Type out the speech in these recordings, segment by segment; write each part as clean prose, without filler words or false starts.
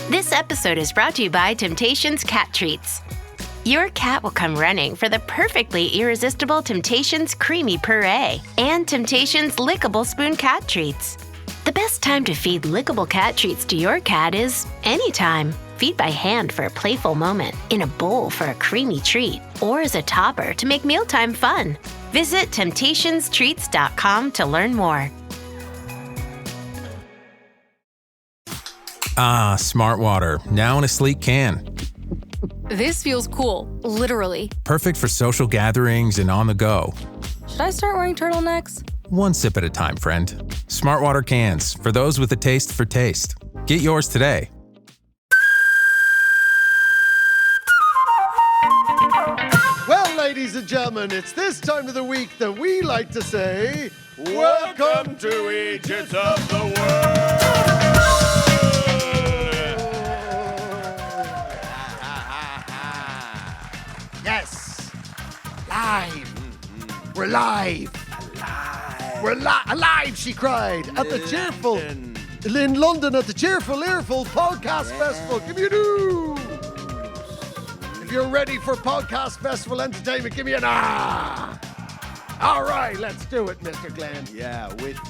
This episode is brought to you by Temptations Cat Treats. Your cat will come running for the perfectly irresistible Temptations Creamy Puree and Temptations Lickable Spoon Cat Treats. The best time to feed lickable cat treats to your cat is anytime. Feed by hand for a playful moment, in a bowl for a creamy treat, or as a topper to make mealtime fun. Visit temptationstreats.com to learn more. Ah, Smart Water, now in a sleek can. This feels cool, literally. Perfect for social gatherings and on the go. Should I start wearing turtlenecks? One sip at a time, friend. Smart Water cans, for those with a taste for taste. Get yours today. Well, ladies and gentlemen, it's this time of the week that we like to say, Welcome to Eejits of the World! Yes, live. We're live. We're alive, she cried, at the Cheerful, in London, at the Cheerful Earful Podcast Festival. Give me a do. If you're ready for Podcast Festival entertainment, give me an ah. All right, let's do it, Mr. Glenn. Yeah, with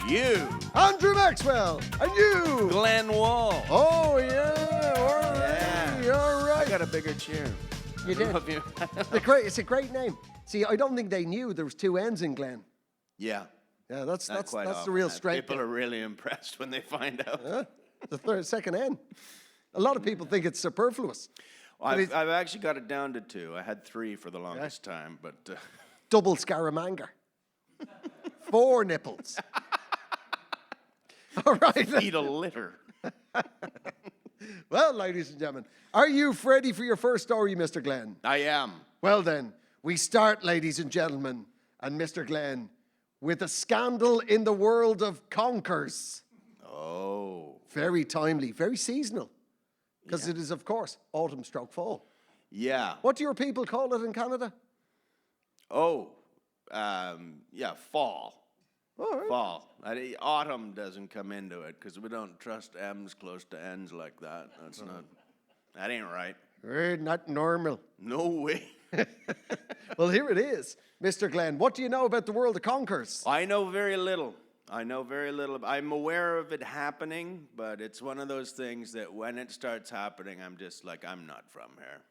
you, Andrew Maxwell, and you, Glenn Wall. Oh, yeah, all right. I got a bigger chair. You did. It's a great name. See, I don't think they knew there was two N's in Glenn. Yeah. Yeah, that's quite the often. real strength. People are really impressed when they find out. The second N. A lot of people think it's superfluous. Well, I've actually got it down to two. I had three for the longest time, but... Double Scaramanga. 4 nipples. All right. Eat a litter. Well, ladies and gentlemen, are you ready for your first story, Mr. Glenn? I am. Well then, we start, ladies and gentlemen, and Mr. Glenn, with a scandal in the world of conkers. Oh. Very timely, very seasonal, because it is, of course, autumn stroke fall. Yeah. What do your people call it in Canada? Oh. Fall. All right. Fall. Autumn doesn't come into it because we don't trust M's close to N's like that. That ain't right. Not normal. No way. Well, here it is. Mr. Glenn, what do you know about the world of conkers? I know very little. I'm aware of it happening, but it's one of those things that when it starts happening, I'm just like, I'm not from here.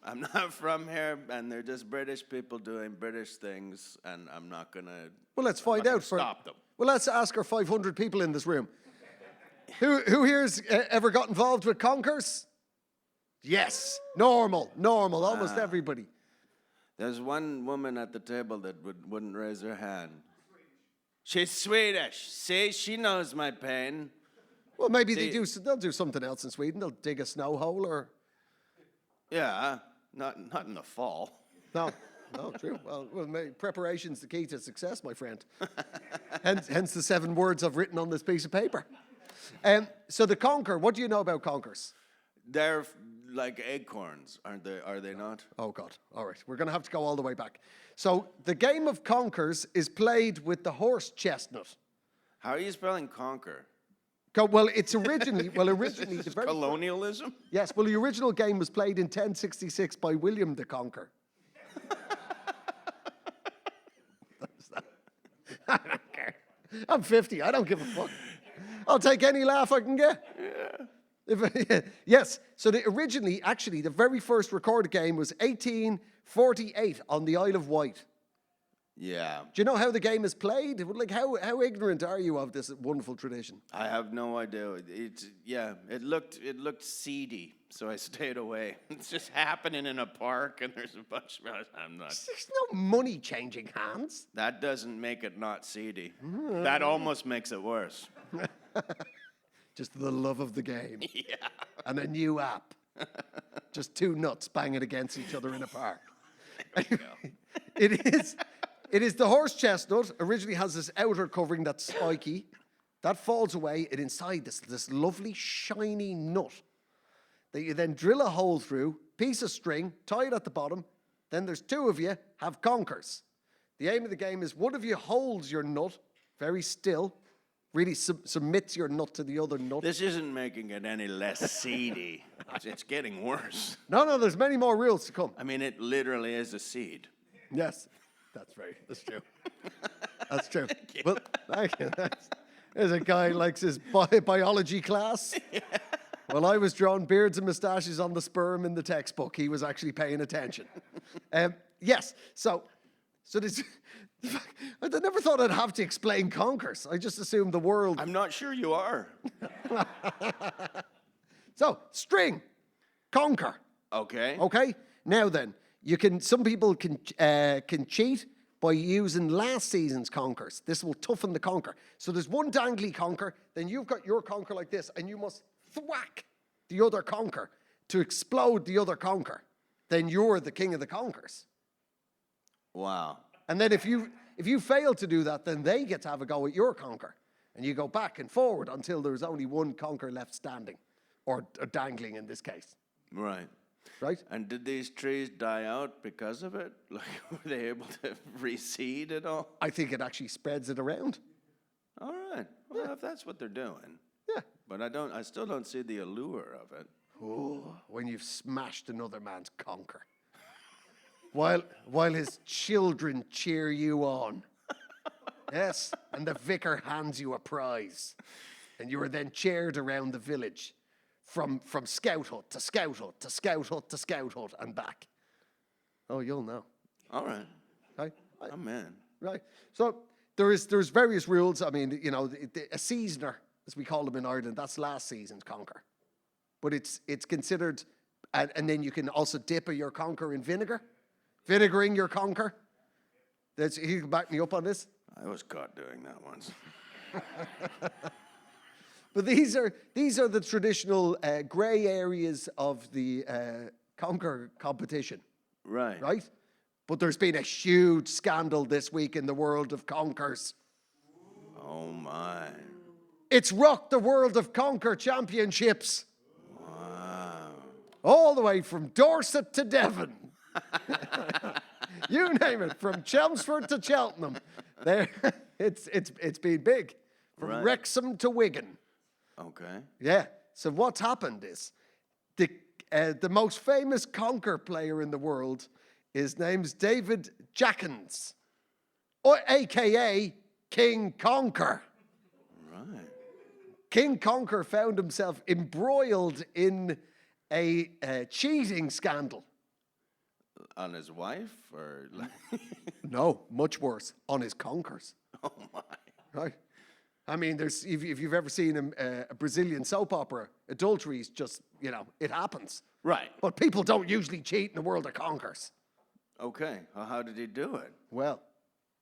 I'm not from here, and they're just British people doing British things, and I'm not going to... Well, let's find out. Stop them. Well, let's ask our 500 people in this room. Who here's ever got involved with conkers? Yes. Normal. Almost everybody. There's one woman at the table that wouldn't raise her hand. She's Swedish. See, she knows my pain. Well, maybe they'll do something else in Sweden. They'll dig a snow hole or... Yeah, not in the fall. No, true. Well, preparation's the key to success, my friend. hence the 7 words I've written on this piece of paper. So the conker, what do you know about conkers? They're like acorns, aren't they? Are they not? Oh, God. All right. We're going to have to go all the way back. So the game of conkers is played with the horse chestnut. How are you spelling conker? Well, it's originally... Is this colonialism? Yes, well, the original game was played in 1066 by William the Conqueror. I don't care. I'm 50. I don't give a fuck. I'll take any laugh I can get. Yeah. Yes, so originally, actually, the very first recorded game was 1848 on the Isle of Wight. Yeah. Do you know how the game is played? Like, how ignorant are you of this wonderful tradition? I have no idea. It looked seedy, so I stayed away. It's just happening in a park, and there's a bunch of... There's no money changing hands. That doesn't make it not seedy. That almost makes it worse. Just the love of the game. Yeah. And a new app. Just 2 nuts banging against each other in a park. It is the horse chestnut. Originally has this outer covering that's spiky. That falls away, and inside this lovely shiny nut that you then drill a hole through, piece of string, tie it at the bottom. Then there's 2 of you have conkers. The aim of the game is one of you holds your nut very still, really submits your nut to the other nut. This isn't making it any less seedy. It's getting worse. No, there's many more rules to come. I mean, it literally is a seed. Yes, that's true. That's true. Well, thank you. There's a guy who likes his biology class. Yeah. Well, I was drawing beards and moustaches on the sperm in the textbook. He was actually paying attention. Yes, so this... I never thought I'd have to explain conkers. I just assumed the world... I'm not sure you are. So, string, conker. Okay. Okay? Now then, some people can cheat by using last season's conkers. This will toughen the conker. So there's one dangly conker, then you've got your conker like this, and you must thwack the other conker to explode the other conker. Then you're the king of the conkers. Wow. And then if you fail to do that, then they get to have a go at your conker. And you go back and forward until there's only one conker left standing. Or dangling in this case. Right. Right? And did these trees die out because of it? Like, were they able to reseed at all? I think it actually spreads it around. All right. Well, if that's what they're doing. Yeah. But I still don't see the allure of it. Oh, when you've smashed another man's conker. While his children cheer you on. Yes, and the vicar hands you a prize. And you are then cheered around the village from scout hut to scout hut to scout hut to scout hut and back. Oh, you'll know. All right. Right? I'm in. Right. So there's various rules. I mean, a seasoner, as we call them in Ireland, that's last season's conker. But it's considered, and then you can also dip your conker in vinegar. Vinegaring your conker. You can back me up on this. I was caught doing that once. But these are the traditional grey areas of the conker competition. Right. Right? But there's been a huge scandal this week in the world of conkers. Oh, my. It's rocked the world of conker championships. Wow. All the way from Dorset to Devon. You name it, from Chelmsford to Cheltenham. It's been big. From Right. Wrexham to Wigan. Okay. Yeah. So what's happened is the most famous conker player in the world, his name's David Jackins, or AKA King Conker. Right. King Conker found himself embroiled in a cheating scandal. On his wife, or No, much worse, on his conkers. oh my! Right? I mean, if you've ever seen a Brazilian soap opera, adultery is just, it happens. Right. But people don't usually cheat in the world of conkers. Okay. Well, how did he do it? Well,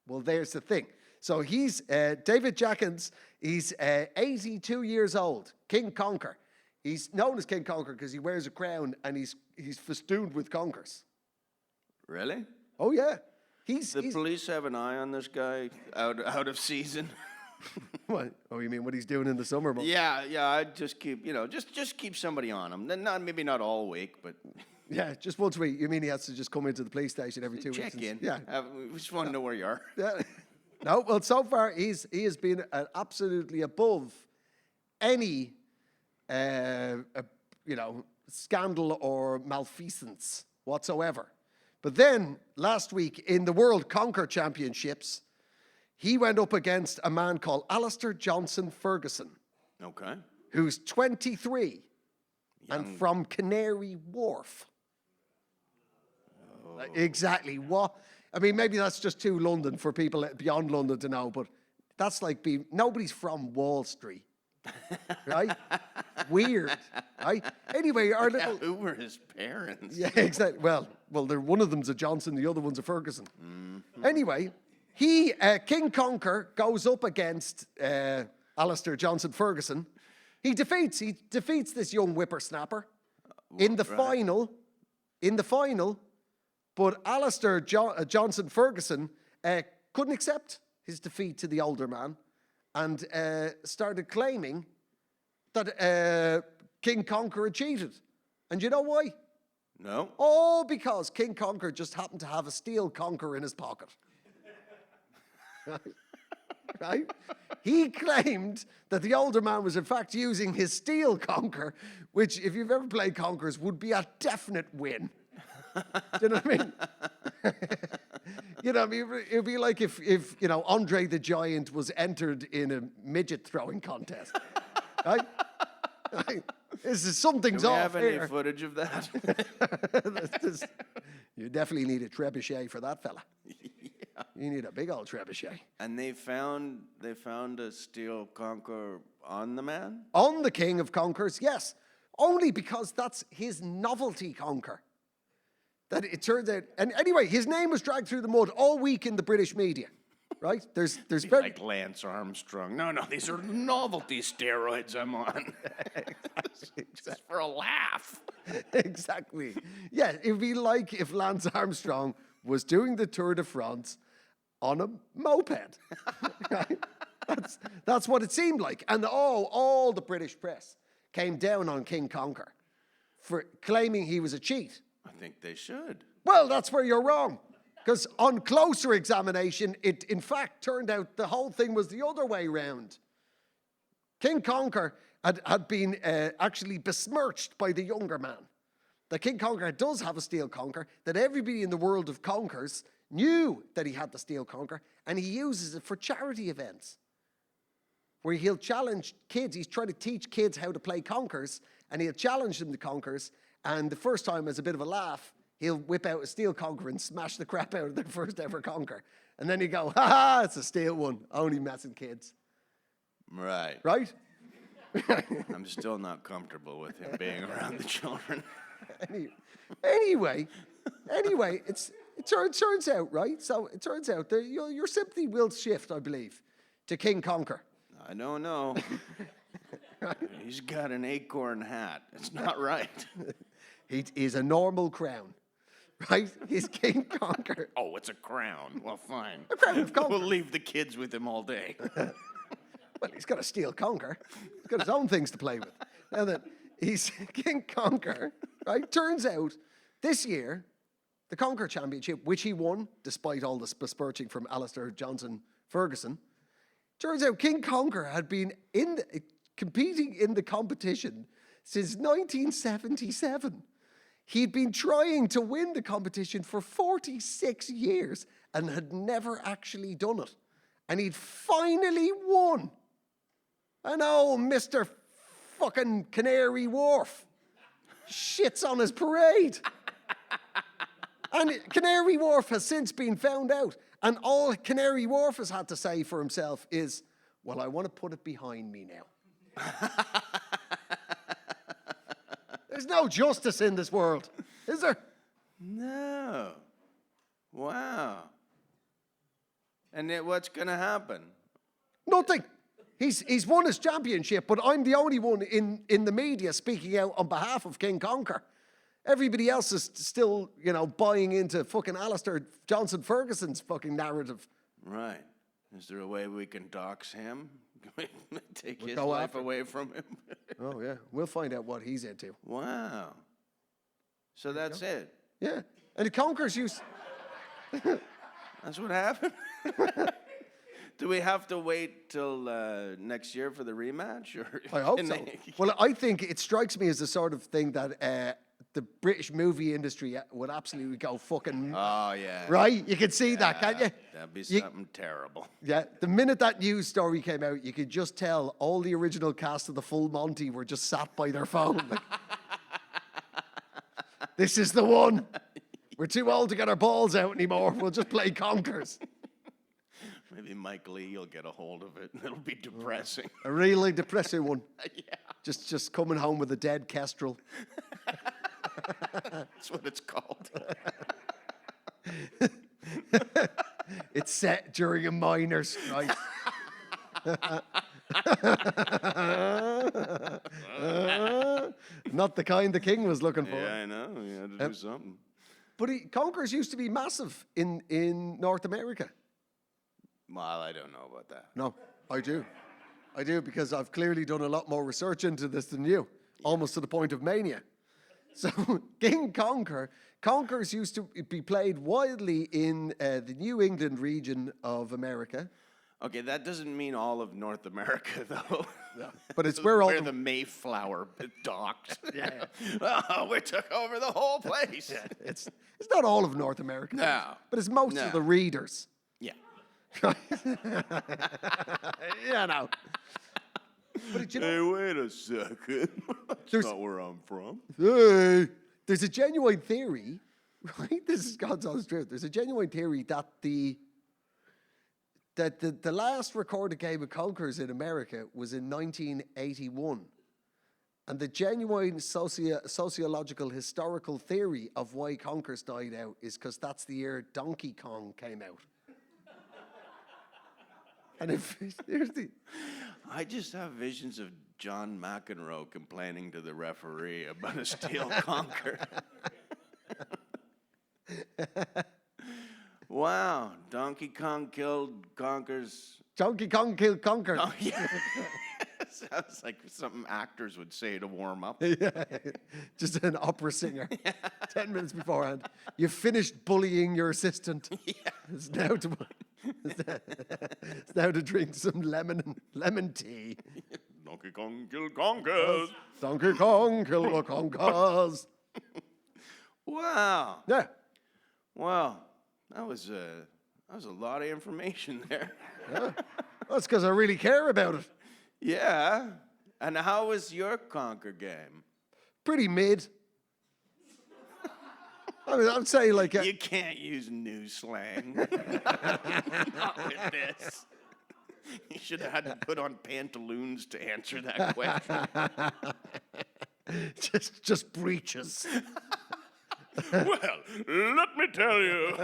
there's the thing. So he's David Jackins. He's 82 years old, King Conker. He's known as King Conker because he wears a crown and he's festooned with conkers. Really? Oh yeah, He's police have an eye on this guy out of season. What? Oh, you mean what he's doing in the summer months? Yeah. I just keep just keep somebody on him. Maybe not all week, but Yeah, just once a week. You mean he has to just come into the police station every 2 weeks? check in. Yeah. We just want to know where you are. Yeah. No, well, so far he has been absolutely above any, scandal or malfeasance whatsoever. But then last week in the World Conker Championships, he went up against a man called Alistair Johnson Ferguson, Okay. who's 23 and from Canary Wharf. Exactly. What? I mean, maybe that's just too London for people beyond London to know, but that's like nobody's from Wall Street, right? Weird, right? Anyway, our little... Who were his parents? Yeah, exactly. Well, one of them's a Johnson, the other one's a Ferguson. Mm-hmm. Anyway, King Conker goes up against Alistair Johnson Ferguson. He defeats this young whippersnapper in the final. But Alistair Johnson Ferguson couldn't accept his defeat to the older man and started claiming that King Conker had cheated. And you know why? No. Oh, because King Conker just happened to have a steel conker in his pocket. right? He claimed that the older man was in fact using his steel conker, which, if you've ever played conkers, would be a definite win. Do you know what I mean? You know, I mean, it'd be like if you know, Andre the Giant was entered in a midget throwing contest, right? Right? Something's Do we off have here. any footage of that? You definitely need a trebuchet for that fella. Yeah. You need a big old trebuchet. And they found a steel conker on the man? On the king of conkers, yes. Only because that's his novelty conker. That it turns out, and anyway, his name was dragged through the mud all week in the British media, right? There's very, Like Lance Armstrong. No, these are novelty steroids I'm on. Just for a laugh. exactly. Yeah, it'd be like if Lance Armstrong was doing the Tour de France on a moped. Right? That's what it seemed like. And all the British press came down on King Conker for claiming he was a cheat. I think they should. Well, that's where you're wrong. Because on closer examination, it in fact turned out the whole thing was the other way round. King Conker had been actually besmirched by the younger man. The King Conker does have a steel conker, that everybody in the world of conkers knew that he had the steel conker, and he uses it for charity events where he'll challenge kids. He's trying to teach kids how to play conkers, and he'll challenge them to conkers. And the first time, as a bit of a laugh, he'll whip out a steel conker and smash the crap out of their first ever conker. And then you go, ha ha, it's a steel one, only messing kids. Right. Right? I'm still not comfortable with him being around the children. Anyway, it turns out, right? So it turns out that your sympathy will shift, I believe, to King Conker. I don't know. He's got an acorn hat. It's not right. He's a normal crown, right? He's King Conker. Oh, it's a crown. Well, fine. A crown of conker. We'll leave the kids with him all day. Well, he's got a steel conker. He's got his own things to play with. Now that he's King Conker, right? Turns out this year, the Conker Championship, which he won, despite all this besmirching from Alistair Johnson Ferguson, turns out King Conker had been competing in the competition since 1977. He'd been trying to win the competition for 46 years and had never actually done it. And he'd finally won. And Mr. fucking Canary Wharf shits on his parade. And Canary Wharf has since been found out. And all Canary Wharf has had to say for himself is, well, I want to put it behind me now. There's no justice in this world, is there? No. Wow. And what's going to happen? Nothing. He's won his championship, but I'm the only one in the media speaking out on behalf of King Conker. Everybody else is still, buying into fucking Alistair Johnson Ferguson's fucking narrative. Right. Is there a way we can dox him? Can we take his go life after him. away from him? Oh, yeah. We'll find out what he's into. Wow. So that's it. Yeah. And the Conkers used... That's what happened? Do we have to wait till next year for the rematch? Or I hope can so. they- Well, I think it strikes me as the sort of thing that the British movie industry would absolutely go fucking... Oh, yeah. Right? You can see that, can't you? That'd be You- something terrible. Yeah, the minute that news story came out, you could just tell all the original cast of the Full Monty were just sat by their phone. Like, this is the one. We're too old to get our balls out anymore. We'll just play conkers. Maybe Mike Lee will get a hold of it, and it'll be depressing. A really depressing one. Yeah, Just coming home with a dead kestrel. that's what it's called. It's set during a minor strike. Not the kind the king was looking for. Yeah, I know. You had to do something. But conkers used to be massive in North America. Well, I don't know about that. No, I do. I do, because I've clearly done a lot more research into this than you, almost to the point of mania. So, King Conker, conkers used to be played widely in the New England region of America. Okay, that doesn't mean all of North America, though. Yeah. But it's where all the Mayflower docked. Yeah. Oh, we took over the whole place. Yeah, it's not all of North America. No. But it's most of the readers. Yeah. Yeah, no. But you know, Hey, wait a second. That's not where I'm from. hey, there's a genuine theory, right? This is God's honest truth. There's a genuine theory that the last recorded game of conkers in America was in 1981. And the genuine sociological historical theory of why conkers died out is because that's the year Donkey Kong came out. And here's the... I just have visions of John McEnroe complaining to the referee about a steel conker. Wow, Donkey Kong killed conkers. Donkey Kong killed Conker. Oh, yeah. Sounds like something actors would say to warm up. Yeah, just an opera singer. 10 minutes beforehand. You finished bullying your assistant. Yeah. It's now to drink some lemon tea. Donkey Kong killed conkers. Donkey Kong killed the conkers. Wow. Yeah. Wow. That was a lot of information there. Yeah. That's because I really care about it. Yeah. And how was your conker game? Pretty mid. I mean, I'd say like... You can't use new slang. Not with this. You should have had to put on pantaloons to answer that question. just breeches. Well, let me tell you.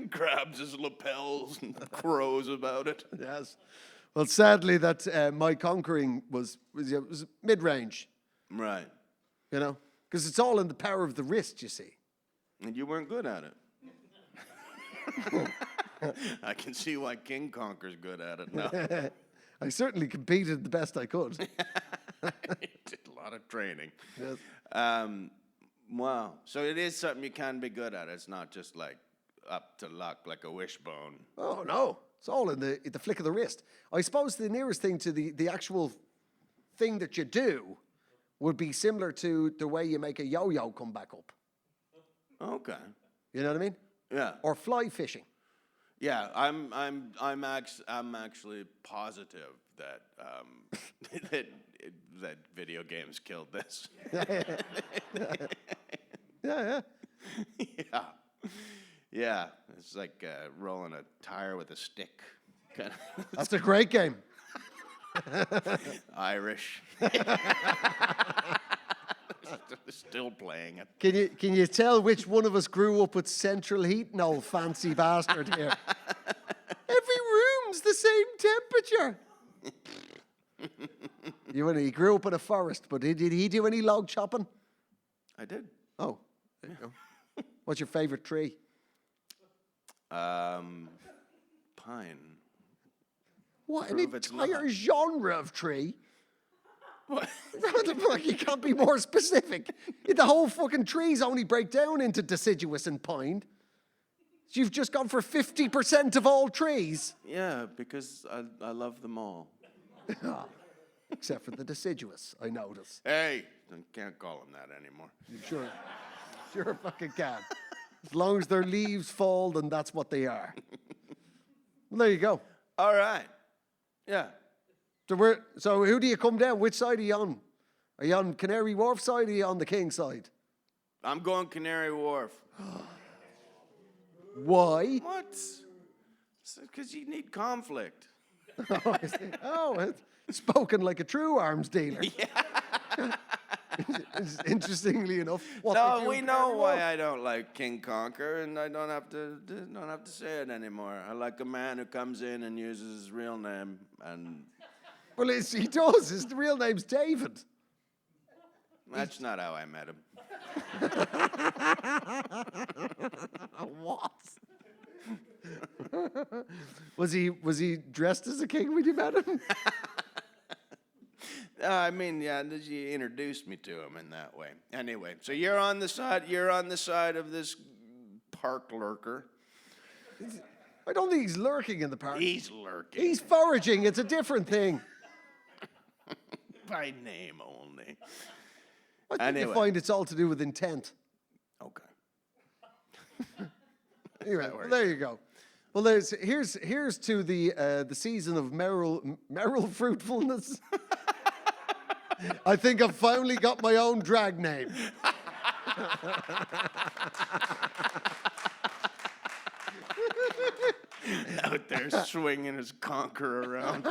Grabs his lapels and crows about it. Yes. Well, sadly, that my conquering was mid-range, Right. you know, because it's all in the power of the wrist, you see. And you weren't good at it. I can see why King Conker's good at it now. I certainly competed the best I could. Did a lot of training. Yes. Wow. So it is something you can be good at. It's not just like up to luck, like a wishbone. Oh, no. It's all in the flick of the wrist. I suppose the nearest thing to the actual thing that you do would be similar to the way you make a yo-yo come back up. Okay. You know what I mean? Yeah. Or fly fishing. Yeah. I'm actually positive that that video games killed this. Yeah. Yeah. Yeah. It's like rolling a tire with a stick. Kind of. That's a great game. Irish. Still playing it. Can you tell which one of us grew up with central heating, old fancy bastard here? Every room's the same temperature. He grew up in a forest, but did he do any log chopping? I did. Oh, there you go. What's your favorite tree? Pine. What, an Prove it's entire not. genre of tree? What? You can't be more specific. The whole fucking trees only break down into deciduous and pine. You've just gone for 50% of all trees. Yeah, because I love them all. Except for the deciduous, I notice. Hey, I can't call them that anymore. You sure fucking can. As long as their leaves fall, then that's what they are. Well, there you go. All right. Yeah. So who do you come down? Which side are you on? Are you on Canary Wharf side or are you on the King side? I'm going Canary Wharf. Why? What? Because you need conflict. Oh, spoken like a true arms dealer. Yeah. Interestingly enough. What No, they do we in know Canary why Wharf. I don't like King Conker, and I don't have to say it anymore. I like a man who comes in and uses his real name, and Well, he does. His real name's David. that's not how I met him. What? Was he dressed as a king when you met him? I mean, yeah, you introduced me to him in that way. Anyway, so you're on the side of this park lurker. I don't think he's lurking in the park. He's lurking. He's foraging. It's a different thing. By name only. I think Anyway. you find it's all to do with intent. Okay. Anyway, well, there you go. Well, here's to the season of merrill fruitfulness. I think I've finally got my own drag name. Out there swinging his conker around.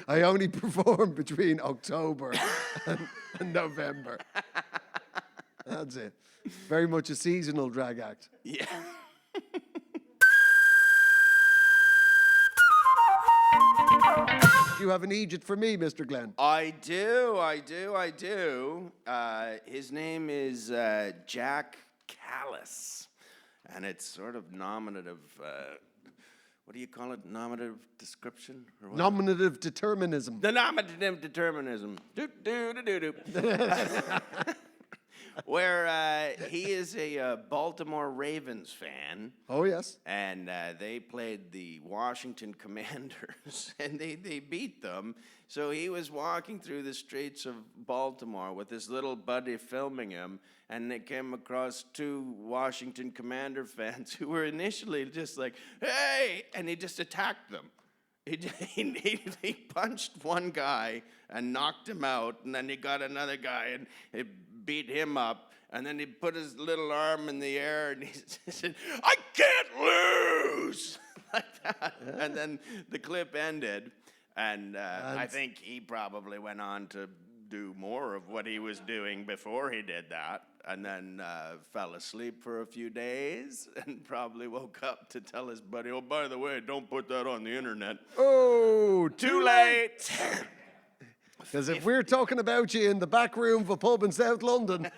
I only perform between October and November. That's it. Very much a seasonal drag act. Yeah. Do you have an Egypt for me, Mr. Glenn? I do. His name is Jack Callis. And it's sort of nominative, what do you call it? Nominative description? Or what? Nominative determinism. The nominative determinism. Where he is a Baltimore Ravens fan. Oh, yes. And they played the Washington Commanders, and they beat them. So he was walking through the streets of Baltimore with his little buddy filming him, and they came across two Washington Commander fans who were initially just like, hey, and he just attacked them. He punched one guy and knocked him out, and then he got another guy and he beat him up, and then he put his little arm in the air and he said, I can't lose! Like that. Yeah. And then the clip ended, and I think he probably went on to do more of what he was doing before he did that, and then fell asleep for a few days and probably woke up to tell his buddy, oh, by the way, don't put that on the internet. Oh, Too late. Because if we're talking about you in the back room of a pub in South London,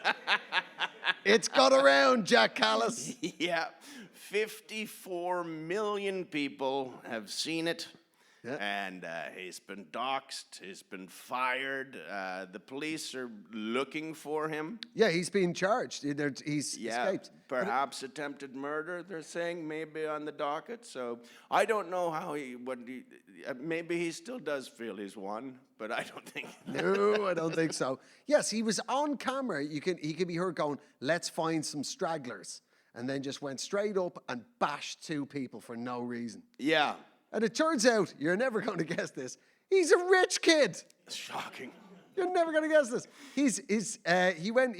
it's got around, Jack Callis. Yeah, 54 million people have seen it. Yeah. And he's been doxxed, he's been fired. The police are looking for him. Yeah, he's being charged. He's escaped. Perhaps attempted murder, they're saying, maybe on the docket. So I don't know how maybe he still does feel he's won, but I don't think. No, I don't think so. Yes, he was on camera. He could be heard going, let's find some stragglers. And then just went straight up and bashed two people for no reason. Yeah. And it turns out, you're never going to guess this, he's a rich kid. Shocking. You're never going to guess this. He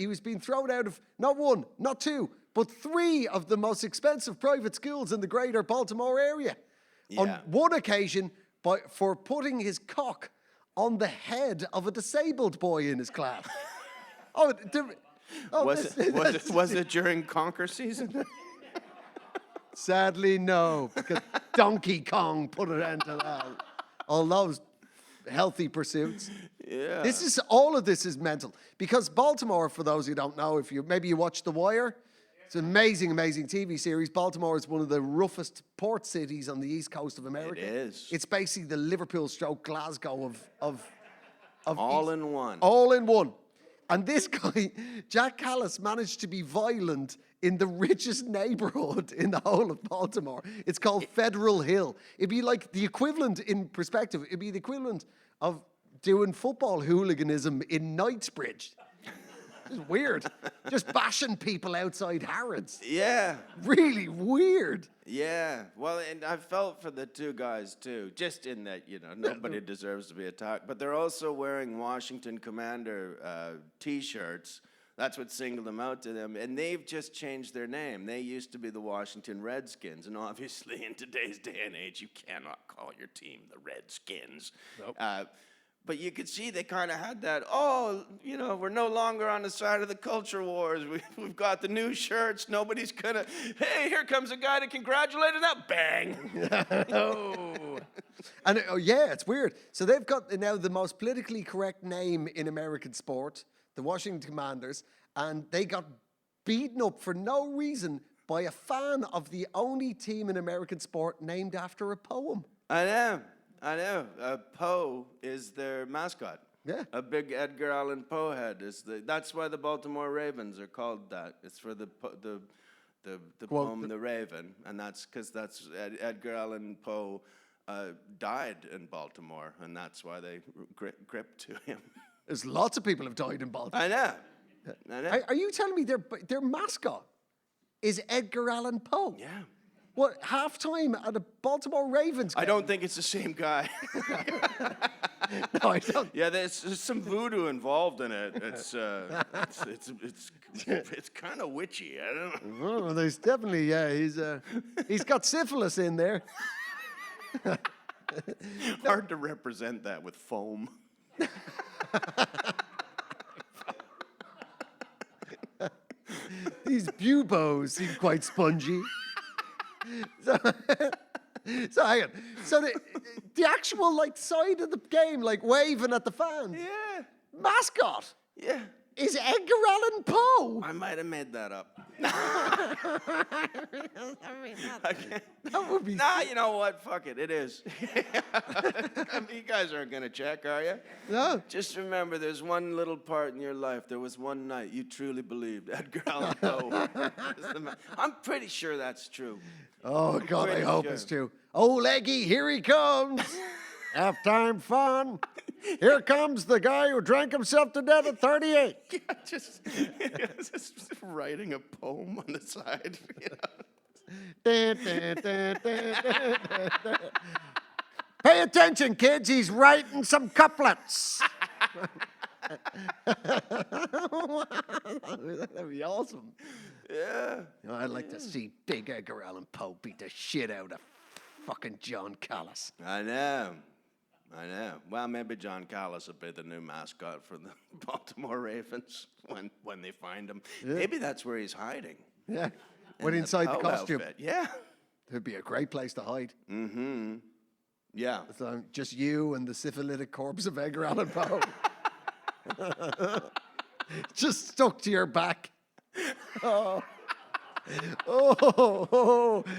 was being thrown out of not one, not two, but three of the most expensive private schools in the greater Baltimore area. Yeah. On one occasion, for putting his cock on the head of a disabled boy in his class. Was it during conker season? Sadly, no, because Donkey Kong put an end to that. All those healthy pursuits. Yeah. All of this is mental. Because Baltimore, for those who don't know, maybe you watch The Wire, it's an amazing, amazing TV series. Baltimore is one of the roughest port cities on the east coast of America. It is. It's basically the Liverpool stroke Glasgow of all in one. All in one. And this guy, Jack Callis, managed to be violent in the richest neighborhood in the whole of Baltimore. It's called Federal Hill. It'd be like the equivalent, in perspective, it'd be the equivalent of doing football hooliganism in Knightsbridge. It's weird. Just bashing people outside Harrods. Yeah. Really weird. Yeah. Well, and I felt for the two guys, too, just in that, nobody deserves to be attacked. But they're also wearing Washington Commander T-shirts. That's what singled them out to them. And they've just changed their name. They used to be the Washington Redskins. And obviously, in today's day and age, you cannot call your team the Redskins. Nope. But you could see they kind of had that, we're no longer on the side of the culture wars. We've got the new shirts. Nobody's going to, hey, here comes a guy to congratulate us. Now, bang. And it's weird. So they've got now the most politically correct name in American sport, the Washington Commanders, and they got beaten up for no reason by a fan of the only team in American sport named after a poem. I know. Poe is their mascot. Yeah. A big Edgar Allan Poe head. That's why the Baltimore Ravens are called that. It's for the the Quote poem "The Raven," and that's because Edgar Allan Poe died in Baltimore, and that's why they gripped to him. There's lots of people have died in Baltimore. I know. Are you telling me their mascot is Edgar Allan Poe? Yeah. What, halftime at a Baltimore Ravens game? I don't think it's the same guy. No, I don't. Yeah, there's some voodoo involved in it. It's kind of witchy. I don't know. Oh, there's definitely, he's got syphilis in there. Hard to represent that with foam. These buboes seem quite spongy. So hang on. So the actual side of the game, waving at the fans. Yeah. Mascot Yeah. is Edgar Allan Poe. I might have made that up. That would be. Nah, you know what? Fuck it. It is. You guys aren't going to check, are you? No. Just remember, there's one little part in your life. There was one night you truly believed Edgar Allan Poe. I'm pretty sure that's true. Oh God, I Pretty hope sure. it's true. Oh, Leggy, here he comes. Halftime fun. Here comes the guy who drank himself to death at 38. Yeah, just writing a poem on the side. You know? Dun, dun, dun, dun, dun, dun, dun. Pay attention, kids. He's writing some couplets. That'd be awesome. Yeah. I'd like to see big Edgar Allan Poe beat the shit out of fucking John Callis. I know. Well, maybe John Callis will be the new mascot for the Baltimore Ravens when they find him. Yeah. Maybe that's where he's hiding. Yeah. When In inside the Poe costume. outfit. Yeah. It'd be a great place to hide. Mm-hmm. Yeah. So just you and the syphilitic corpse of Edgar Allan Poe. Just stuck to your back. Oh,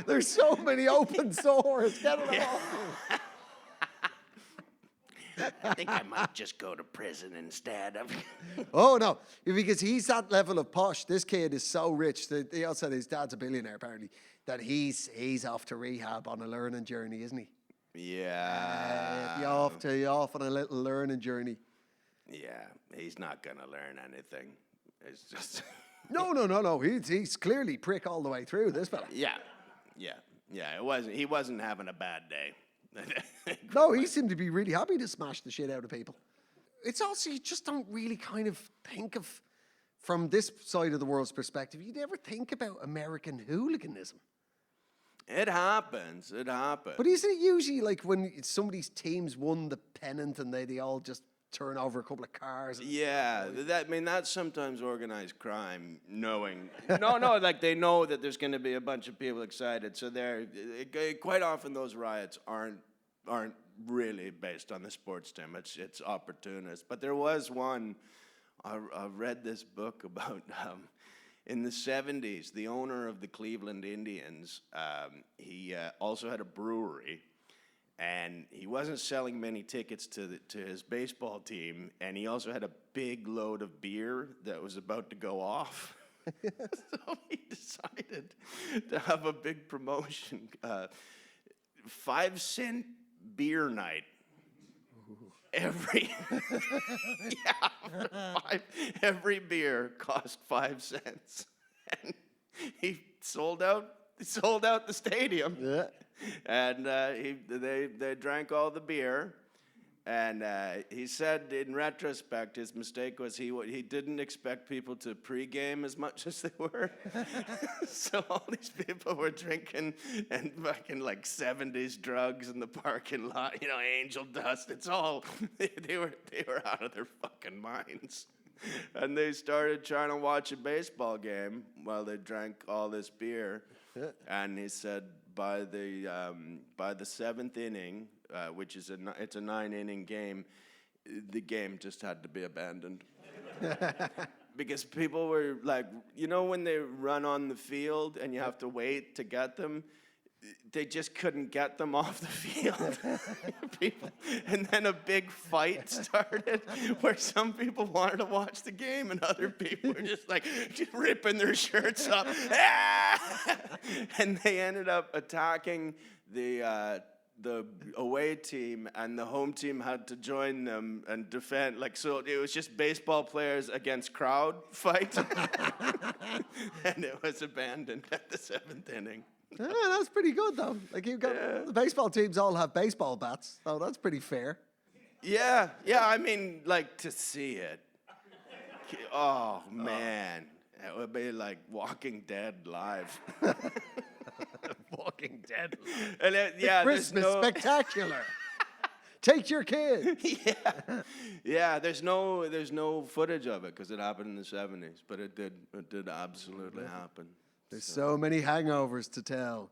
there's so many open sores. Get it off. I think I might just go to prison instead of. Oh, no, because he's that level of posh. This kid is so rich. They also said his dad's a billionaire, apparently, that he's off to rehab on a learning journey, isn't he? Yeah. You're off on a little learning journey. Yeah, he's not gonna learn anything. It's just. No. He's clearly prick all the way through, this fella. Yeah. He wasn't having a bad day. No, he seemed to be really happy to smash the shit out of people. It's also, you just don't really kind of think of, from this side of the world's perspective, you never think about American hooliganism. It happens. But isn't it usually like when somebody's teams won the pennant and they all just turn over a couple of cars? Yeah, that's sometimes organized crime, knowing. No, like they know that there's going to be a bunch of people excited, so quite often those riots aren't really based on the sports team. It's opportunist. But there was one. I read this book about in the 70s, the owner of the Cleveland Indians. He also had a brewery. And he wasn't selling many tickets to his baseball team, and he also had a big load of beer that was about to go off. So he decided to have a big promotion, 5-cent beer night. Every every beer cost 5 cents, and he sold out the stadium. Yeah. And they drank all the beer, and he said in retrospect his mistake was he didn't expect people to pregame as much as they were. So all these people were drinking and fucking like 70s drugs in the parking lot, angel dust. It's all they were out of their fucking minds. And they started trying to watch a baseball game while they drank all this beer. Yeah. And he said by the seventh inning, which is it's a 9-inning game, the game just had to be abandoned. Because people were like, when they run on the field and you have to wait to get them, they just couldn't get them off the field. People, and then a big fight started where some people wanted to watch the game and other people were just like ripping their shirts up. And they ended up attacking the away team, and the home team had to join them and defend. Like, so it was just baseball players against crowd fight. And it was abandoned at the 7th inning. Yeah, that's pretty good, though. Like, you've got the baseball teams all have baseball bats, so that's pretty fair. Yeah, I mean, like, to see it. Oh, man. It would be like Walking Dead live. Walking Dead. And Christmas spectacular. Take your kid. Yeah. There's no footage of it because it happened in the 70s, but it did absolutely happen. There's so many hangovers to tell.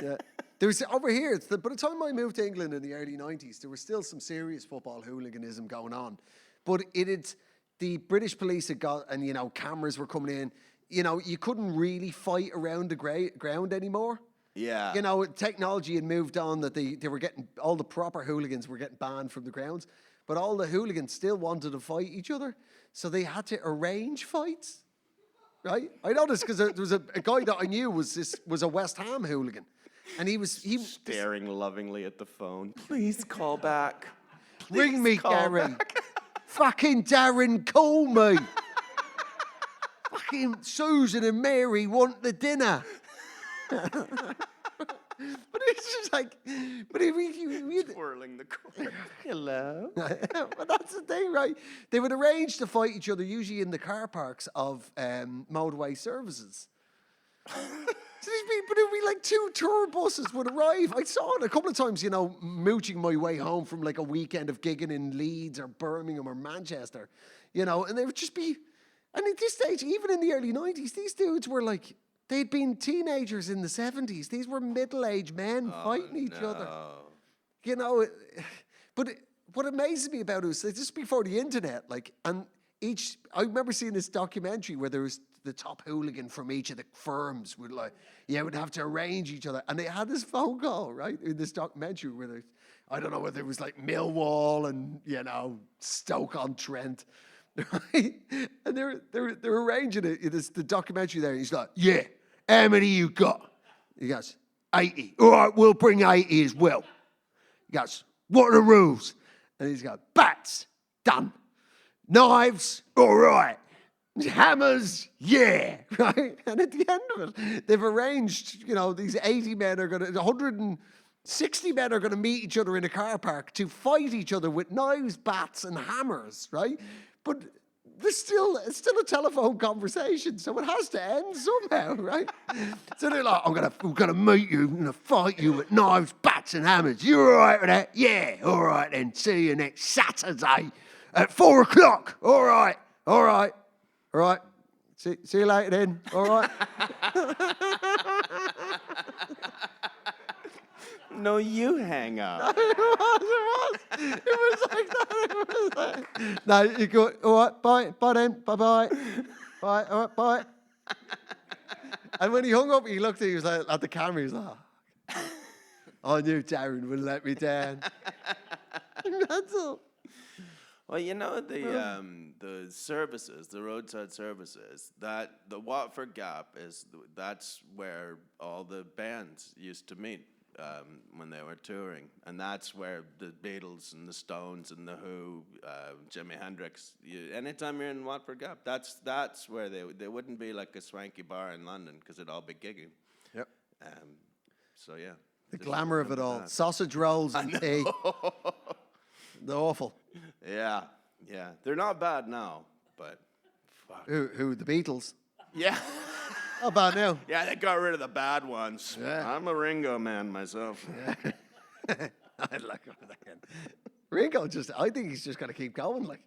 Yeah. There was over here. By the time I moved to England in the early 90s, there was still some serious football hooliganism going on, but the British police had got, and cameras were coming in. You couldn't really fight around the ground anymore. Yeah. Technology had moved on that they were getting, all the proper hooligans were getting banned from the grounds, but all the hooligans still wanted to fight each other, so they had to arrange fights. Right? I noticed because there was a guy that I knew was a West Ham hooligan, and he was staring lovingly at the phone. Please call back. Ring me, Gary. Fucking Darren, call me. Fucking Susan and Mary want the dinner. But it's just like, twirling the corner. Hello. But that's the thing, right? They would arrange to fight each other, usually in the car parks of motorway services. So but it would be like 2 tour buses would arrive. I saw it a couple of times, mooching my way home from like a weekend of gigging in Leeds or Birmingham or Manchester, and they would just be, and at this stage, even in the early 90s, these dudes were like, they'd been teenagers in the 70s. These were middle-aged men fighting each other. But what amazes me about it was just before the internet, I remember seeing this documentary where there was the top hooligan from each of the firms would would have to arrange each other. And they had this phone call, right, in this documentary where I don't know whether it was like Millwall and, Stoke-on-Trent. Right? And they're arranging it. It's the documentary there. And he's like, yeah, how many you got? He goes, 80. All right, we'll bring 80 as well. He goes, what are the rules? And he's going, bats, done. Knives, all right. Hammers, yeah. Right? And at the end of it, they've arranged, these 80 men are going to, 160 men are going to meet each other in a car park to fight each other with knives, bats, and hammers, right? But it's still a telephone conversation, so it has to end somehow, right? So they're like, I'm gonna meet you, I'm gonna fight you with knives, bats, and hammers. You all right with that? Yeah, all right then. See you next Saturday at 4:00. All right. See you later then. All right. No, you hang up. It was like that. No, you go, all right, bye then, bye. Bye, all right, bye. And when he hung up, he looked at, he was like, at the camera, he was like, I knew Darren would let me down. That's all. Well, the services, the roadside services, that the Watford Gap that's where all the bands used to meet. When they were touring, and that's where the Beatles and the Stones and the Who, Jimi Hendrix. Anytime you're in Watford Gap, that's where they wouldn't be like a swanky bar in London because it'd all be gigging. Yep. So yeah, the glamour of it all, sausage rolls and tea. They're awful. Yeah, they're not bad now, but fuck. Who the Beatles? Yeah. How bad now? Yeah, they got rid of the bad ones. Yeah. I'm a Ringo man myself. Yeah. I'd like that. Ringo I think he's just got to keep going. Like,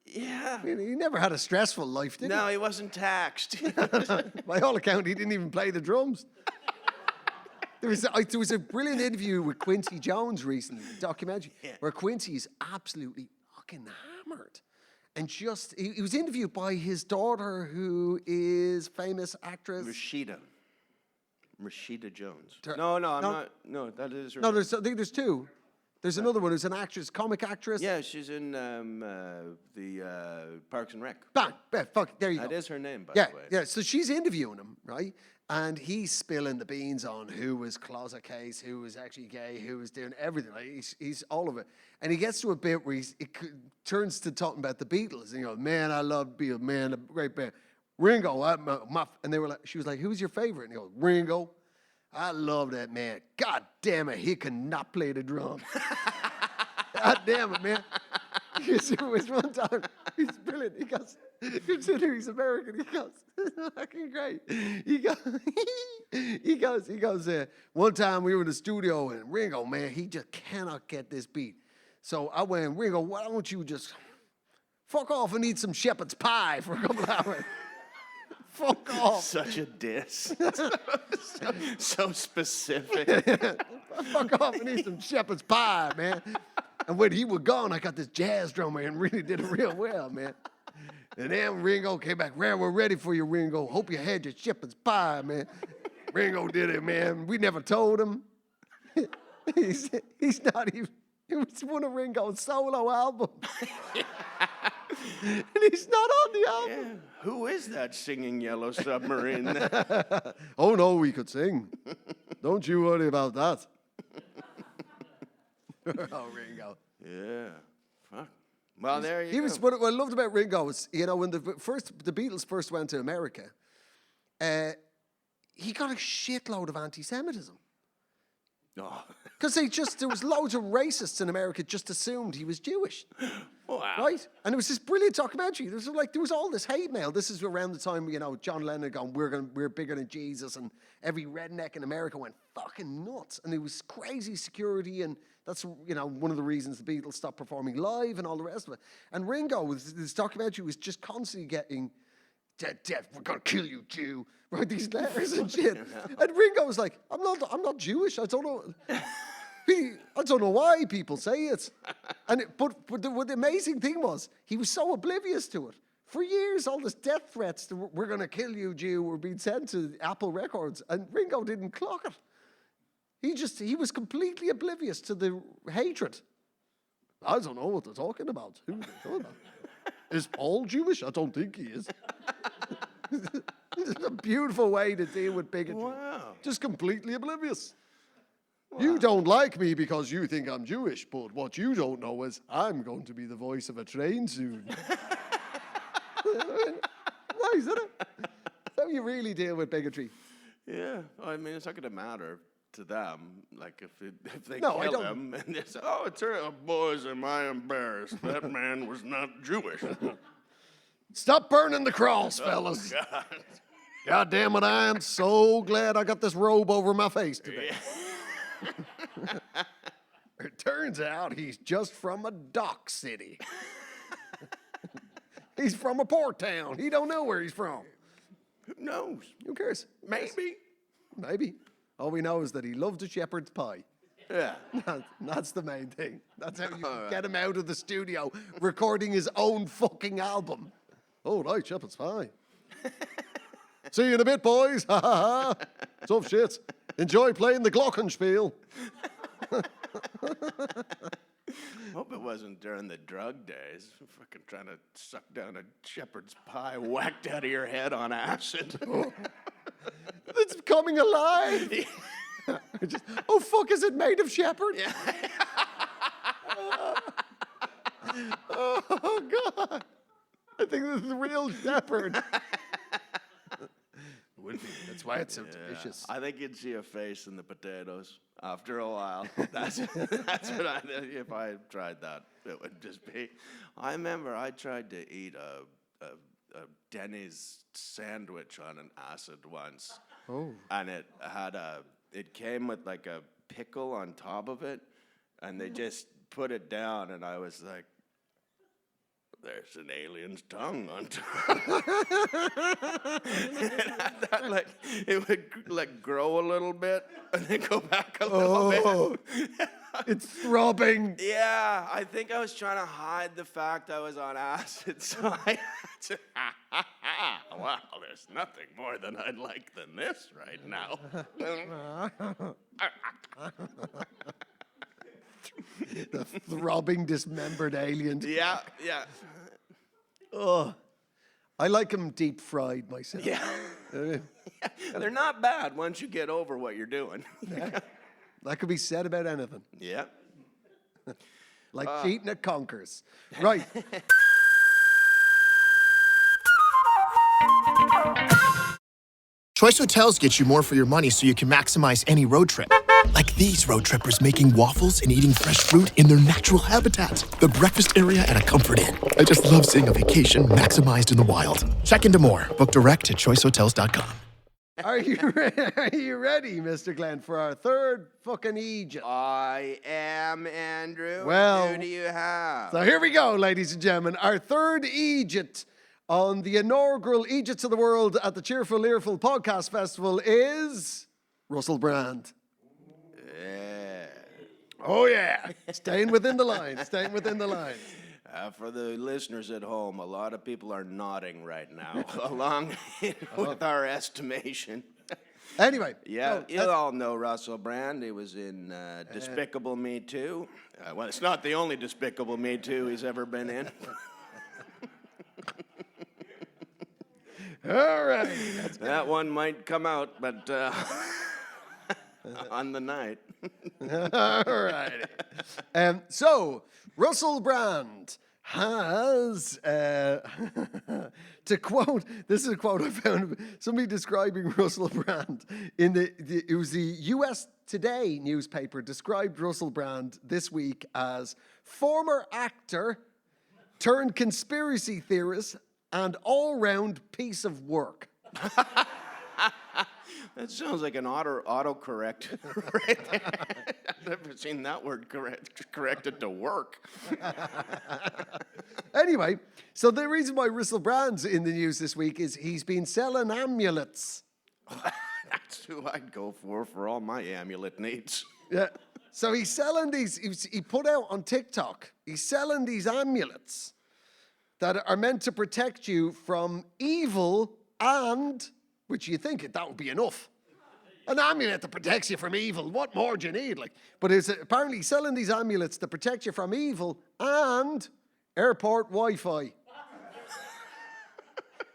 yeah. I mean, he never had a stressful life, did he? No, he wasn't taxed. By all account, he didn't even play the drums. There was a brilliant interview with Quincy Jones recently, a documentary, where Quincy is absolutely fucking hammered. And he was interviewed by his daughter, who is famous actress. Rashida. Rashida Jones. No, I'm no. not. No, that is her. No, name. I think there's two. There's another one who's an actress, comic actress. Yeah, she's in the Parks and Rec. Bang, fuck, there you go. That is her name, by Yeah, the way. yeah. So she's interviewing him, right? And he's spilling the beans on who was closet case, who was actually gay, who was doing everything. Like he's all of it. And he gets to a bit where turns to talking about the Beatles. And he goes, man, I love Beatles, man, a great band. Ringo, and they were like, she was like, who's your favorite? And he goes, Ringo. I love that man. God damn it, he cannot play the drum. God damn it, man. It was one time, he's brilliant. He goes, consider he's American. He goes, fucking great. He goes, one time we were in the studio and Ringo, man, he just cannot get this beat. So I went, Ringo, why don't you just fuck off and eat some shepherd's pie for a couple of hours? Fuck off. Such a diss. so specific. Fuck off and eat some shepherd's pie, man. And when he was gone, I got this jazz drummer and really did it real well, man. And then Ringo came back, man, we're ready for you, Ringo. Hope you had your shepherd's pie, man. Ringo did it, man. We never told him. He's not even, it was one of Ringo's solo albums. And he's not on the album. Yeah. Who is that singing Yellow Submarine? Oh, no, we could sing. Don't you worry about that. Oh, Ringo. Yeah. Fuck. Well, there you He go. was, what I loved about Ringo was, you know, when the Beatles first went to America, he got a shitload of anti-Semitism. Oh. Because there was loads of racists in America just assumed he was Jewish. Wow. Right? And it was this brilliant documentary. There was all this hate mail. This is around the time, you know, John Lennon gone, we're bigger than Jesus, and every redneck in America went fucking nuts. And it was crazy security, and that's, you know, one of the reasons the Beatles stopped performing live and all the rest of it. And Ringo, this documentary was just constantly getting, dead, we're gonna kill you, Jew. Wrote these letters and shit. And Ringo was like, I'm not Jewish. I don't know. I don't know why people say it. But the amazing thing was, he was so oblivious to it. For years, all this death threats, we're going to kill you, Jew, were being sent to Apple Records, and Ringo didn't clock it. He was completely oblivious to the hatred. I don't know what they're talking about. Who are they talking about? Is Paul Jewish? I don't think he is. It's a beautiful way to deal with bigotry. Wow. Just completely oblivious. Wow. You don't like me because you think I'm Jewish, but what you don't know is I'm going to be the voice of a train soon. Nice, isn't it? That's how you really deal with bigotry. Yeah. I mean, it's not going to matter to them. Like, if they No, I kill don't. him and they say, oh, it's her. Oh, boys, am I embarrassed. That man was not Jewish. Stop burning the cross, fellas. God. God damn it, I am so glad I got this robe over my face today. It turns out he's just from a dock city. He's from a port town. He don't know where he's from. Who knows? Who cares? Maybe. Maybe. All we know is that he loved a shepherd's pie. Yeah. That's the main thing. That's how you get him out of the studio recording his own fucking album. Oh, right, shepherd's pie. See you in a bit, boys. Ha ha ha. Tough shit. Enjoy playing the glockenspiel. Hope it wasn't during the drug days. Fucking trying to suck down a shepherd's pie whacked out of your head on acid. It's coming alive. Oh, fuck, is it made of shepherd? Yeah. Oh, God. I think this is the real shepherd. Would be. That's why it's so delicious. I think you'd see a face in the potatoes after a while. That's what I think. If I tried that, it would just be. I remember I tried to eat a Denny's sandwich on an acid once. Oh. And it came with like a pickle on top of it, and they just put it down, and I was like, there's an alien's tongue on top. And I thought like it would like grow a little bit and then go back a little bit. It's throbbing. Yeah, I think I was trying to hide the fact I was on acid, so I had to. Well, there's nothing more than I'd like than this right now. The throbbing, dismembered aliens. Yeah. Oh, I like them deep fried myself. Yeah. They're not bad once you get over what you're doing. That could be said about anything. Yeah. Like cheating at conkers. Right. Choice Hotels get you more for your money so you can maximize any road trip. Like these road trippers making waffles and eating fresh fruit in their natural habitat. The breakfast area at a Comfort Inn. I just love seeing a vacation maximized in the wild. Check into more. Book direct at choicehotels.com. Are you ready, Mr. Glenn, for our third fucking Egypt? I am, Andrew. Well, who do you have? So here we go, ladies and gentlemen. Our third Egypt on the inaugural Egypts of the World at the Cheerful Earful Podcast Festival is Russell Brand. Yeah. Oh, yeah. Staying within the line. Staying within the line. For the listeners at home, a lot of people are nodding right now, along with our estimation. Anyway. Yeah, you all know Russell Brand. He was in Despicable Me 2. Well, it's not the only Despicable Me 2 he's ever been in. All right. That one might come out, but on the night. All righty. So, Russell Brand has, to quote, this is a quote I found, somebody describing Russell Brand it was the US Today newspaper described Russell Brand this week as former actor turned conspiracy theorist and all-round piece of work. That sounds like an autocorrect right there. I've never seen that word corrected to work. Anyway, so the reason why Russell Brand's in the news this week is he's been selling amulets. That's who I'd go for all my amulet needs. Yeah. So he's selling these, he put out on TikTok, he's selling these amulets that are meant to protect you from evil and, which you think that would be enough. An amulet that protects you from evil. What more do you need? But it's apparently selling these amulets that protect you from evil and airport Wi-Fi.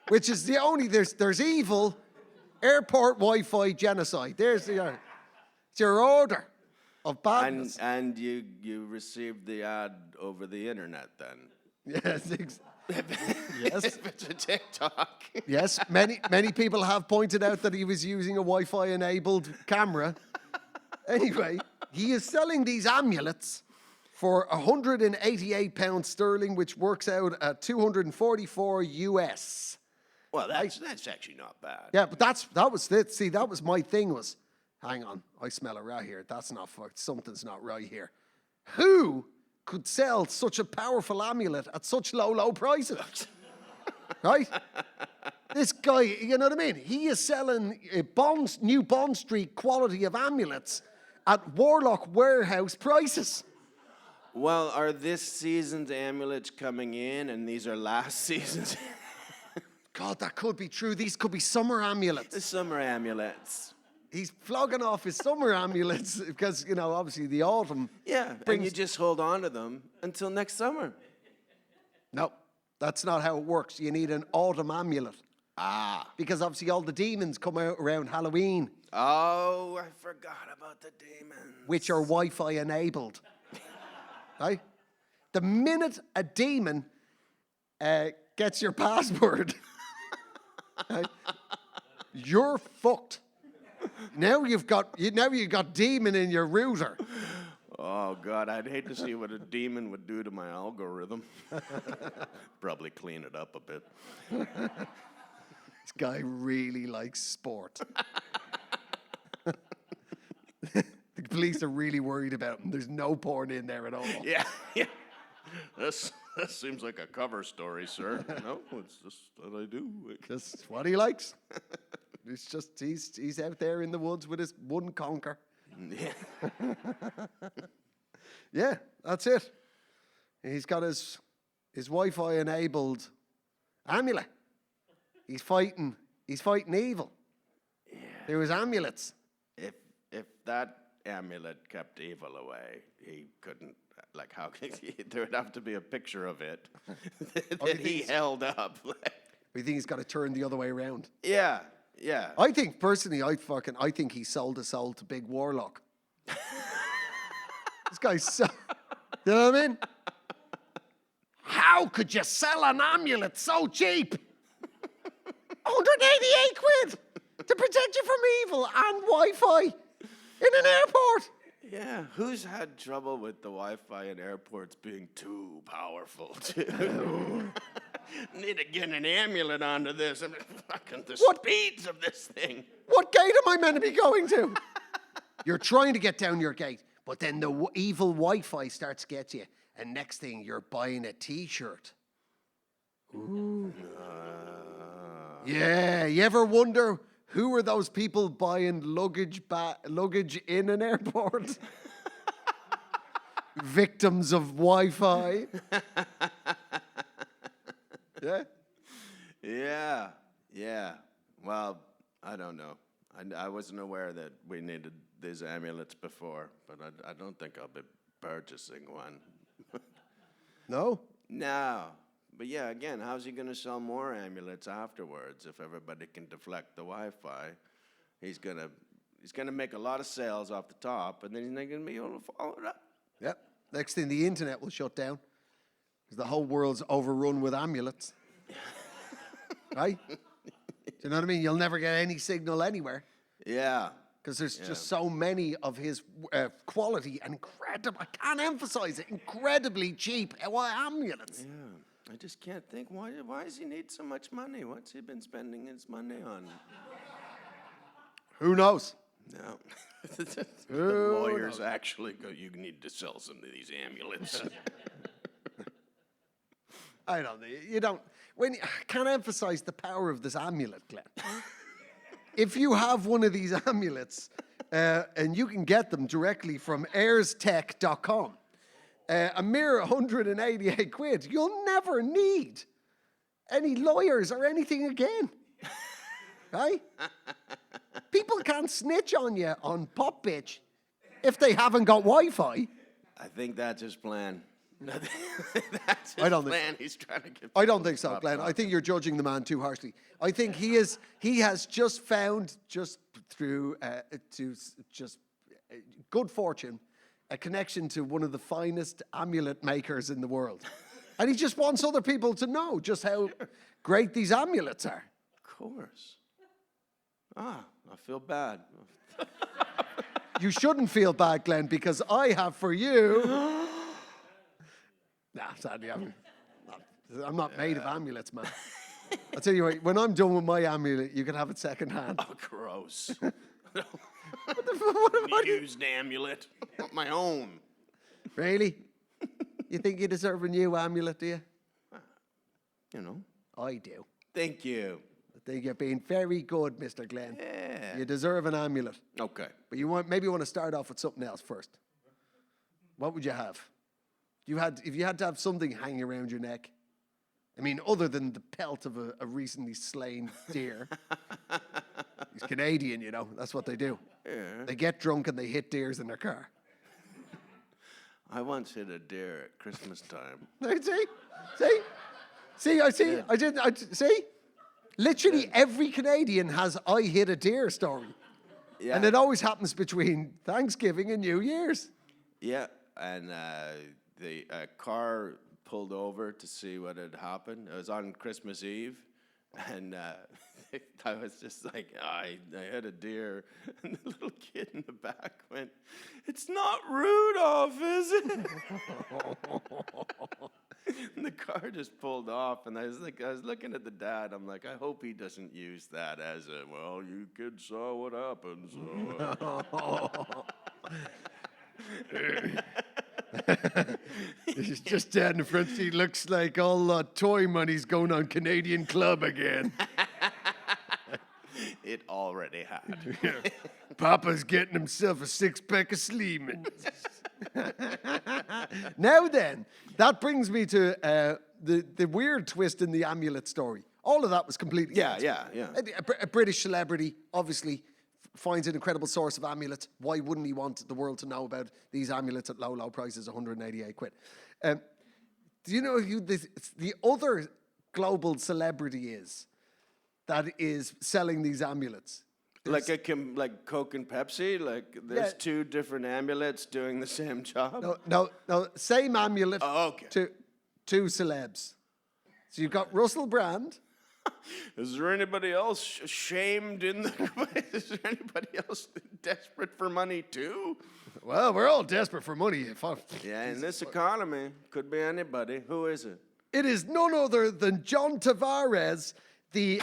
Which is the only, there's evil, airport Wi-Fi genocide. There's it's your order of badness. And you received the ad over the internet then? Yes, yes. If it's a TikTok. Yes, many people have pointed out that he was using a Wi-Fi enabled camera. Anyway, he is selling these amulets for £188 sterling, which works out at 244 US. Well, that's actually not bad. Yeah, but that was it. See, that was my thing was, hang on, I smell a rat here. That's not something's not right here. Who could sell such a powerful amulet at such low prices? Right? This guy, you know what I mean? He is selling new Bond Street quality of amulets at Warlock warehouse prices. Well, are this season's amulets coming in and these are last season's? God, that could be true. These could be summer amulets. The summer amulets. He's flogging off his summer amulets because, obviously the autumn. Yeah, and you just hold on to them until next summer. No, that's not how it works. You need an autumn amulet. Because obviously all the demons come out around Halloween. Oh, I forgot about the demons. Which are Wi-Fi enabled. Right? The minute a demon gets your password, right, you're fucked. Now you've got demon in your router. Oh, God, I'd hate to see what a demon would do to my algorithm. Probably clean it up a bit. This guy really likes sport. The police are really worried about him. There's no porn in there at all. Yeah. This seems like a cover story, sir. No, it's just what I do. Just what he likes. It's just he's out there in the woods with his wooden conker. Yeah. Yeah, that's it. He's got his Wi-Fi enabled amulet. He's fighting evil. Yeah. There was amulets. If that amulet kept evil away, he couldn't. Like, how could there would have to be a picture of it that he held up. We think he's got to turn the other way around. Yeah. I think personally, I think he sold his soul to Big Warlock. This guy's so. You know what I mean? How could you sell an amulet so cheap? 188 quid to protect you from evil and Wi-Fi in an airport. Yeah, who's had trouble with the Wi-Fi in airports being too powerful? Need to get an amulet onto this. I mean, fucking the speeds of this thing. What gate am I meant to be going to? You're trying to get down your gate, but then the evil Wi-Fi starts to get you, and next thing you're buying a T-shirt. Ooh. Yeah, you ever wonder who are those people buying luggage in an airport? Victims of Wi-Fi. Yeah. Well, I don't know. I wasn't aware that we needed these amulets before, but I don't think I'll be purchasing one. No? No. But yeah, again, how's he going to sell more amulets afterwards if everybody can deflect the Wi-Fi? He's gonna make a lot of sales off the top, and then he's not going to be able to follow it up. Yep. Next thing, the internet will shut down because the whole world's overrun with amulets. Right? Do you know what I mean? You'll never get any signal anywhere. Yeah. Because there's just so many of his quality and incredible, I can't emphasize it, incredibly cheap amulets. Yeah. I just can't think, why does he need so much money? What's he been spending his money on? Who knows? No. The lawyers actually go, you need to sell some of these amulets. I don't know. I can't emphasize the power of this amulet, Glenn. If you have one of these amulets, and you can get them directly from airstech.com, a mere 188 quid, you'll never need any lawyers or anything again. Right? People can't snitch on you on Pop Bitch if they haven't got Wi-Fi. I think that's his plan. That's his plan. He's trying to get. I don't think so, Glenn. I think you're judging the man too harshly. I think he has just found, just through good fortune, a connection to one of the finest amulet makers in the world. And he just wants other people to know just how great these amulets are. Of course. I feel bad. You shouldn't feel bad, Glenn, because I have for you. Nah, sadly, I'm not made of amulets, man. I'll tell you what, when I'm done with my amulet, you can have it secondhand. Oh, gross. What Used amulet. My own. Really? You think you deserve a new amulet, do you? You know. I do. Thank you. I think you're being very good, Mr. Glenn. Yeah. You deserve an amulet. Okay. But maybe you want to start off with something else first. What would you have? If you had to have something hanging around your neck, I mean, other than the pelt of a recently slain deer. He's Canadian, you know. That's what they do. Yeah. They get drunk and they hit deers in their car. I once hit a deer at Christmas time. See? Literally every Canadian has I hit a deer story. Yeah. And it always happens between Thanksgiving and New Year's. Yeah, and the car pulled over to see what had happened. It was on Christmas Eve, and I was just like, I hit a deer, and the little kid in the back went, "It's not Rudolph, is it?" And the car just pulled off, and I was looking at the dad. I'm like, I hope he doesn't use that as a, well, you kids saw what happened. So. He's just dead in the front seat. Looks like all toy money's going on Canadian Club again. It already had. Papa's getting himself a 6-pack of Sleeman. Now then, that brings me to the weird twist in the amulet story. All of that was completely false. Yeah. A British celebrity, obviously, finds an incredible source of amulets. Why wouldn't he want the world to know about these amulets at low, low prices, 188 quid? Do you know who the other global celebrity is that is selling these amulets? Like Coke and Pepsi? Like there's two different amulets doing the same job? No, same amulet. Oh, okay. Two celebs. So you've got Russell Brand. Is there anybody else shamed in the... Is there anybody else desperate for money too? Well, we're all desperate for money. Yeah, in this economy, could be anybody. Who is it? It is none other than John Tavares, the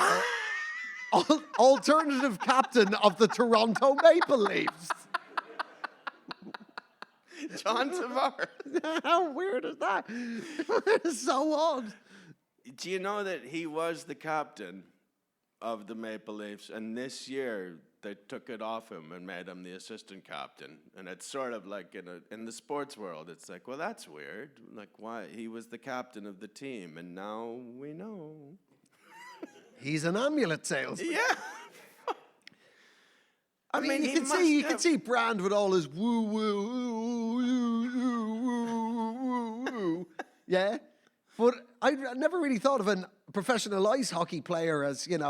alternative captain of the Toronto Maple Leafs. John Tavares. How weird is that? It's so odd. Do you know that he was the captain of the Maple Leafs, and this year they took it off him and made him the assistant captain? And it's sort of like in the sports world, it's like, well, that's weird. Like, why? He was the captain of the team, and now we know. He's an amulet salesman. Yeah. I mean, you can see Brand with all his woo woo woo woo woo woo. Yeah. But I never really thought of a professional ice hockey player as, a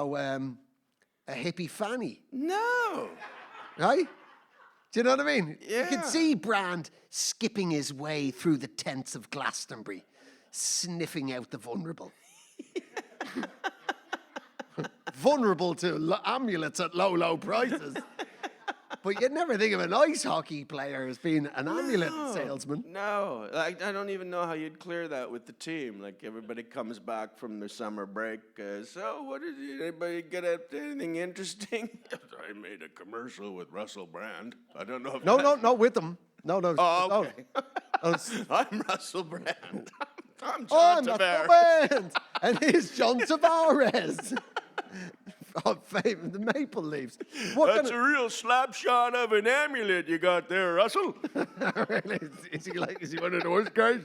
hippie fanny. No. Right? Do you know what I mean? Yeah. You can see Brand skipping his way through the tents of Glastonbury, sniffing out the vulnerable. Vulnerable to amulets at low, low prices. But you'd never think of an ice hockey player as being an amulet salesman. No, I don't even know how you'd clear that with the team. Like, everybody comes back from their summer break. So, what did anybody get up to? Anything interesting? I made a commercial with Russell Brand. I don't know if No, with them. No. Oh, okay. No. I'm Russell Brand. I'm I'm John the Tavares. band, and he's John Tavares. Of fame in the Maple Leafs. That's a real slap shot of an amulet you got there, Russell. Is he one of those guys?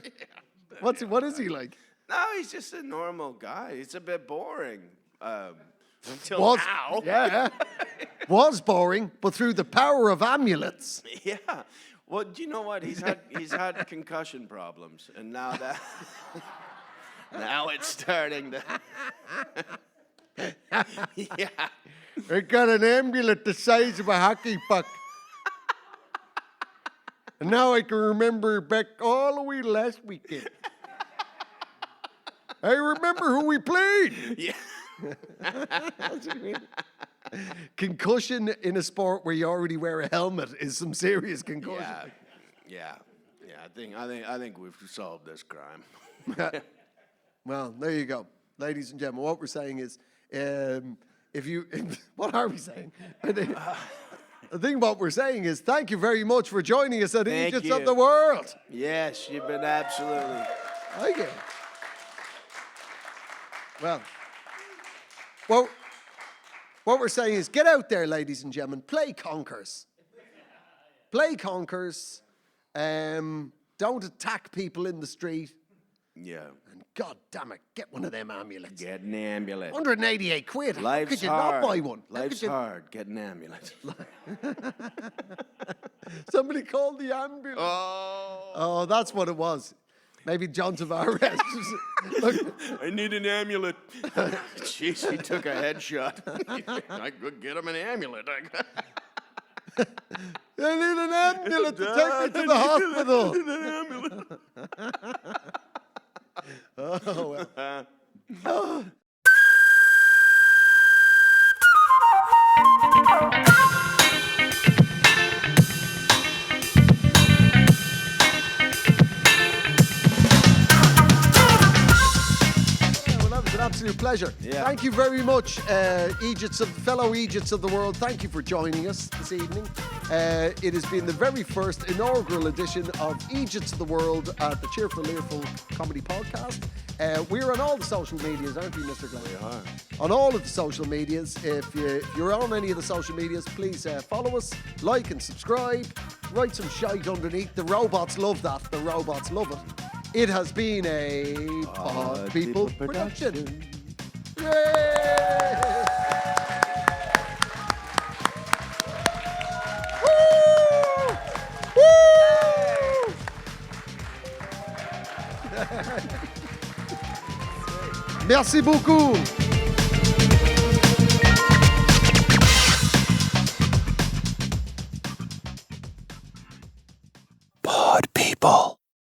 What is he like? No, he's just a normal guy. He's a bit boring. Until now. Yeah. Was boring, but through the power of amulets. Yeah. Well, do you know what? He's had concussion problems, and now now it's starting to. Yeah. I got an amulet the size of a hockey puck. And now I can remember back all the way last weekend. I remember who we played. Yeah. That's what I mean. Concussion in a sport where you already wear a helmet is some serious concussion. Yeah. I think we've solved this crime. Well, there you go. Ladies and gentlemen, what we're saying is, what are we saying? I think what we're saying is, thank you very much for joining us at Thank Eejits you. of the World. Yes, you've been absolutely. Thank you. Well, what we're saying is, get out there, ladies and gentlemen, play conkers. Play conkers. Don't attack people in the street. Yeah. And God damn it, get one of them amulets. Get an amulet. 188 quid. How Life's could you hard. not buy one? Life's hard. Get an amulet. Somebody called the ambulance. Oh, that's what it was. Maybe John Tavares. Look, I need an amulet. Jeez, he took a headshot. I could get him an amulet. I need an amulet to take me to the hospital. I need an amulet. Oh, well. Absolute pleasure. Yeah. Thank you very much, fellow Eejits of the world. Thank you for joining us this evening. It has been the very first inaugural edition of Eejits of the World at the Cheerful Earful Comedy Podcast. We're on all the social medias, aren't we, Mr. Glenn? We are. On all of the social medias. If you're on any of the social medias, please follow us, like and subscribe. write some shite underneath. The robots love that. The robots love it. It has been a Pod People production. Yay! Woo! Woo! Merci beaucoup. Pod People.